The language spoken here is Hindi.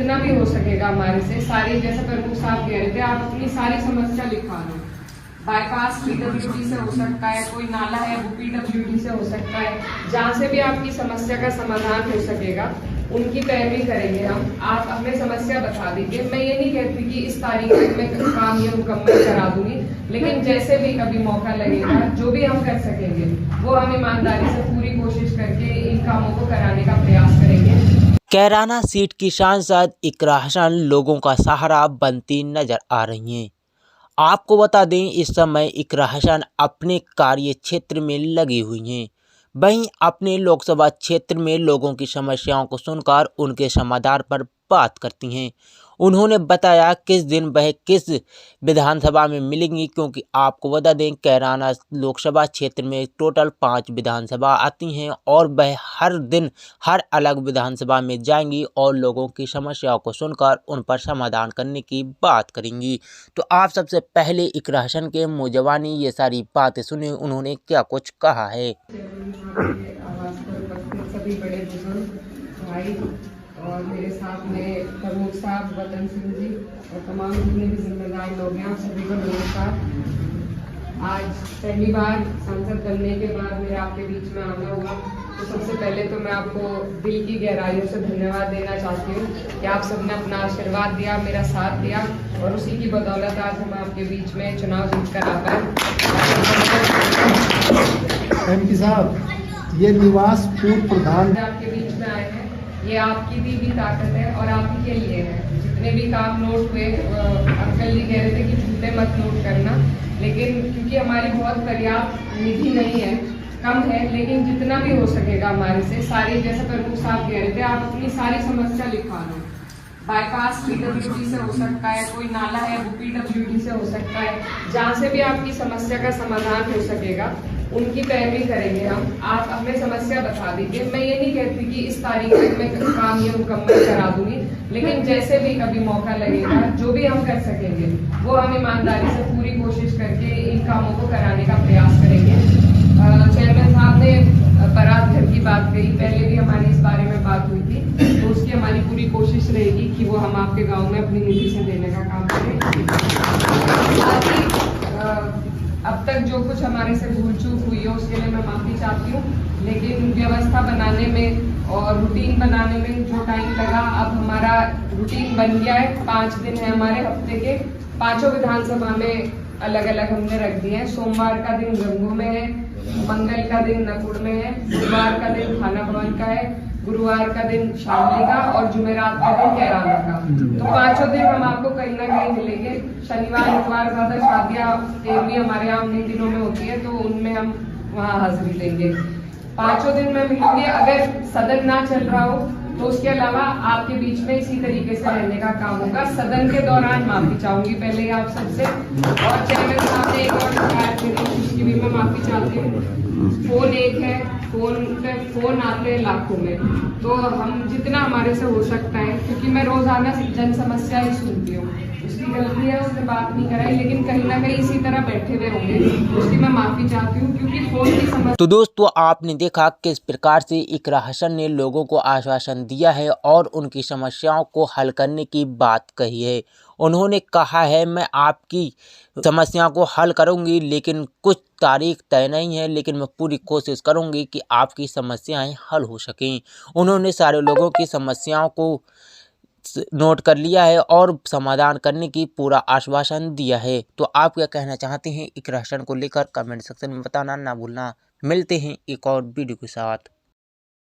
जितना भी हो सकेगा हमारे से सारी, जैसे प्रमुख साहब कह रहे थे, आप अपनी सारी समस्या लिखवा लो। बाईपास पीडब्ल्यूडी से हो सकता है, कोई नाला है वो पीडब्ल्यूडी से हो सकता है, जहाँ से भी आपकी समस्या का समाधान हो सकेगा उनकी पैरवी करेंगे हम। आप हमें समस्या बता दीजिए। मैं ये नहीं कहती कि इस तारीख तक मैं काम ये मुकम्मल करा दूंगी, लेकिन जैसे भी कभी मौका लगेगा, जो भी हम कर सकेंगे वो हम ईमानदारी से पूरी कोशिश करके इन कामों को कराने का प्रयास करेंगे। कैराना सीट की सांसद इकरा हसन लोगों का सहारा बनती नजर आ रही हैं। आपको बता दें, इस समय इकरा हसन अपने कार्य क्षेत्र में लगी हुई हैं। वहीं अपने लोकसभा क्षेत्र में लोगों की समस्याओं को सुनकर उनके समाधान पर बात करती हैं। उन्होंने बताया किस दिन वह किस विधानसभा में मिलेंगी, क्योंकि आपको बता दें कैराना लोकसभा क्षेत्र में टोटल 5 विधानसभा आती हैं और वह हर दिन हर अलग विधानसभा में जाएंगी और लोगों की समस्याओं को सुनकर उन पर समाधान करने की बात करेंगी। तो आप सबसे पहले इकरा हसन के मुँह ज़बानी ये सारी बातें सुने, उन्होंने क्या कुछ कहा है। सभी बड़े बुजुर्ग भाई और मेरे साथ में प्रमुख साहब वतन सिंह जी और तमाम जितने भी जिम्मेदार लोग हैं, आप सभी को नमस्कार। आज पहली बार सांसद बनने के बाद मेरा आपके बीच में आना हुआ, तो सबसे पहले तो मैं आपको दिल की गहराइयों से धन्यवाद देना चाहती हूँ कि आप सबने अपना आशीर्वाद दिया, मेरा साथ दिया और उसी की बदौलत आज हम आपके बीच में चुनाव जीत कर आ पाए। एमपी साहब, ये निवास पूर्व प्रधान आपके बीच में आए हैं, ये आपकी भी ताकत है और आप ही के लिए है। जितने भी काम नोट हुए, अंकल जी कह रहे थे कि झूठे मत नोट करना, लेकिन क्योंकि हमारी बहुत पर्याप्त निधि नहीं है, कम है, लेकिन जितना भी हो सकेगा हमारे से सारी, जैसे प्रमुख साहब कह रहे थे, आप अपनी सारी समस्या लिखवा लो। बाईपास पीडब्ल्यूडी से हो सकता है, कोई नाला है वो पीडब्ल्यूडी से हो सकता है, जहाँ से भी आपकी समस्या का समाधान हो सकेगा उनकी पैरवी करेंगे हम। आप हमें समस्या बता दीजिए। मैं ये नहीं कहती कि इस तारीख तक मैं काम ये मुकम्मल करा दूंगी, लेकिन जैसे भी कभी मौका लगेगा, जो भी हम कर सकेंगे वो हम ईमानदारी से पूरी कोशिश करके इन कामों को कराने का प्रयास करेंगे। चेयरमैन साहब ने बारात घर की बात कही, पहले भी हमारी इस बारे में बात हुई थी, तो उसकी हमारी पूरी कोशिश रहेगी कि वो हम आपके गाँव में अपनी निधि से देने का काम करें। साथ ही अब तक जो कुछ हमारे से भूल चूक हुई है उसके लिए मैं माफ़ी चाहती हूँ, लेकिन व्यवस्था बनाने में और रूटीन बनाने में जो टाइम लगा, अब हमारा रूटीन बन गया है। 5 दिन है हमारे हफ्ते के, 5 विधानसभा में अलग अलग हमने रख दिए हैं। सोमवार का दिन गंगू में है, मंगल का दिन नकुड़ में है, बुधवार का दिन थाना भवन का है, गुरुवार का दिन शामली का और जुमेरात का दिन कैराना का। तो 5 दिन हम आपको कहीं ना कहीं मिलेंगे। शनिवार इतवार ज्यादा शादियाँ भी हमारे यहाँ उन्हीं दिनों में होती है, तो उनमें हम वहाँ हाजिरी देंगे। 5 दिन में मिलूंगी। अगर सदन ना चल रहा हो तो उसके अलावा आपके बीच में इसी तरीके से रहने का काम होगा। सदन के दौरान माफी चाहूंगी पहले ही आप सबसे, और चेयरमैन साहब ने एक और शिकायत करी, उसकी भी मैं माफी चाहती हूँ। फोन एक है, फोन पे फोन आते हैं लाखों में, तो हम जितना हमारे से हो सकता है, क्योंकि मैं रोजाना जन समस्या ही सुनती हूँ, उसकी गलती है, उसने बात नहीं कराई, लेकिन कहीं ना कहीं इसी तरह बैठे हुए होंगे, उसकी मैं माफी चाहती हूँ क्योंकि फोन की समस्या। तो दोस्तों, आपने देखा किस प्रकार से इकरा हसन ने लोगों को आश्वासन दिया है और उनकी समस्याओं को हल करने की बात कही है। उन्होंने कहा है, मैं आपकी समस्याओं को हल करूंगी, लेकिन कुछ तारीख तय नहीं है, लेकिन मैं पूरी कोशिश करूंगी कि आपकी समस्याएं हल हो सकें। उन्होंने सारे लोगों की समस्याओं को नोट कर लिया है और समाधान करने की पूरा आश्वासन दिया है। तो आप क्या कहना चाहते हैं इकरा हसन को लेकर, कमेंट सेक्शन में बताना ना भूलना। मिलते हैं एक और वीडियो के साथ।